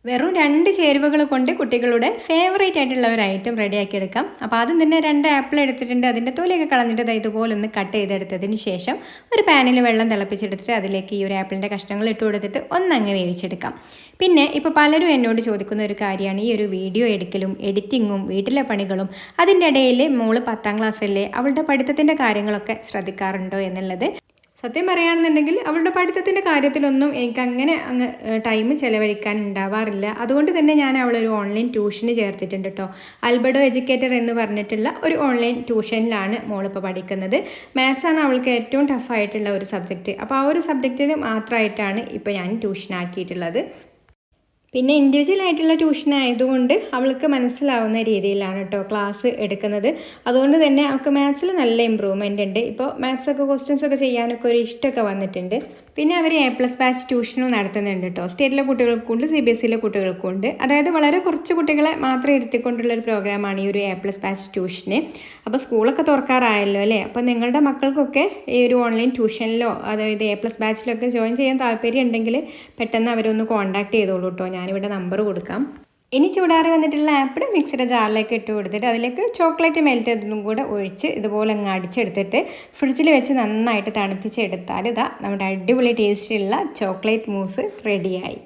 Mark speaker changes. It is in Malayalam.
Speaker 1: വെറും 2 ചേരുവകൾ കൊണ്ട് കുട്ടികളുടെ ഫേവറേറ്റ് ആയിട്ടുള്ള ഒരു ഐറ്റം റെഡിയാക്കി എടുക്കാം. അപ്പോൾ ആദ്യം തന്നെ 2 ആപ്പിൾ എടുത്തിട്ടുണ്ട്. അതിൻ്റെ തൊലിയൊക്കെ കളഞ്ഞിട്ട് ഇതുപോലെ ഒന്ന് കട്ട് ചെയ്തെടുത്തതിന് ശേഷം ഒരു പാനിൽ വെള്ളം തിളപ്പിച്ചെടുത്തിട്ട് അതിലേക്ക് ഈ ഒരു ആപ്പിളിൻ്റെ കഷ്ണങ്ങൾ ഇട്ട് കൊടുത്തിട്ട് ഒന്നങ്ങ് വേവിച്ചെടുക്കാം. പിന്നെ ഇപ്പോൾ പലരും എന്നോട് ചോദിക്കുന്ന ഒരു കാര്യമാണ് ഈ ഒരു വീഡിയോ എടുക്കലും എഡിറ്റിങ്ങും വീട്ടിലെ പണികളും. അതിൻ്റെ ഇടയിൽ മോള് 10ാം ക്ലാസ്സല്ലേ, അവളുടെ പഠിത്തത്തിൻ്റെ കാര്യങ്ങളൊക്കെ ശ്രദ്ധിക്കാറുണ്ടോ എന്നുള്ളത്. സത്യം പറയുകയാണെന്നുണ്ടെങ്കിൽ അവളുടെ പഠിത്തത്തിൻ്റെ കാര്യത്തിലൊന്നും എനിക്കങ്ങനെ ടൈം ചിലവഴിക്കാൻ ഉണ്ടാവാറില്ല. അതുകൊണ്ട് തന്നെ ഞാൻ അവളൊരു ഓൺലൈൻ ട്യൂഷന് ചേർത്തിട്ടുണ്ട് കേട്ടോ. ആൽബർട്ടോ എഡ്യൂക്കേറ്റർ എന്ന് പറഞ്ഞിട്ടുള്ള ഒരു ഓൺലൈൻ ട്യൂഷനിലാണ് മോളിപ്പോൾ പഠിക്കുന്നത്. മാത്സാണ് അവൾക്ക് ഏറ്റവും ടഫായിട്ടുള്ള ഒരു സബ്ജക്റ്റ്. അപ്പോൾ ആ ഒരു സബ്ജക്റ്റിന് മാത്രമായിട്ടാണ് ഇപ്പോൾ ഞാൻ ട്യൂഷനാക്കിയിട്ടുള്ളത്. പിന്നെ ഇൻഡിവിജ്വൽ ആയിട്ടുള്ള ട്യൂഷൻ ആയതുകൊണ്ട് അവൾക്ക് മനസ്സിലാവുന്ന രീതിയിലാണ് കേട്ടോ ക്ലാസ് എടുക്കുന്നത്. അതുകൊണ്ട് തന്നെ അവൾക്ക് മാത്സിൽ നല്ല ഇമ്പ്രൂവ്മെൻ്റ് ഉണ്ട്. ഇപ്പോൾ മാത്സൊക്കെ ക്വസ്റ്റ്യൻസൊക്കെ ചെയ്യാനൊക്കെ ഒരു ഇഷ്ടമൊക്കെ വന്നിട്ടുണ്ട്. പിന്നെ അവർ A+ ബാച്ച് ട്യൂഷനും നടത്തുന്നുണ്ട് കേട്ടോ. സ്റ്റേറ്റിലെ കുട്ടികൾക്കുണ്ട്, CBSEയിലെ കുട്ടികൾക്കുണ്ട്. അതായത് വളരെ കുറച്ച് കുട്ടികളെ മാത്രം ഇരുത്തിക്കൊണ്ടുള്ളൊരു പ്രോഗ്രാമാണ് ഈ ഒരു A+ ബാച്ച് ട്യൂഷന്. അപ്പോൾ സ്കൂളൊക്കെ തുറക്കാറായല്ലോ അല്ലേ. അപ്പോൾ നിങ്ങളുടെ മക്കൾക്കൊക്കെ ഈ ഒരു ഓൺലൈൻ ട്യൂഷനിലോ അതായത് A+ ബാച്ചിലൊക്കെ ജോയിൻ ചെയ്യാൻ താല്പര്യം ഉണ്ടെങ്കിൽ പെട്ടെന്ന് അവരൊന്ന് കോൺടാക്ട് ചെയ്തോളൂ കേട്ടോ. ഞാനിവിടെ നമ്പർ കൊടുക്കാം. ഇനി ചൂടാറി വന്നിട്ടുള്ള ആപ്പിൾ മിക്സിയുടെ ജാറിലേക്ക് ഇട്ട് കൊടുത്തിട്ട് അതിലേക്ക് ചോക്ലേറ്റ് മെൽറ്റ് ചെയ്തതും കൂടെ ഒഴിച്ച് ഇതുപോലെ അങ്ങ് അടിച്ചെടുത്തിട്ട് ഫ്രിഡ്ജിൽ വെച്ച് നന്നായിട്ട് തണുപ്പിച്ചെടുത്താൽ ഇതാ നമ്മുടെ അടിപൊളി ടേസ്റ്റിലുള്ള ചോക്ലേറ്റ് മൂസ് റെഡിയായി.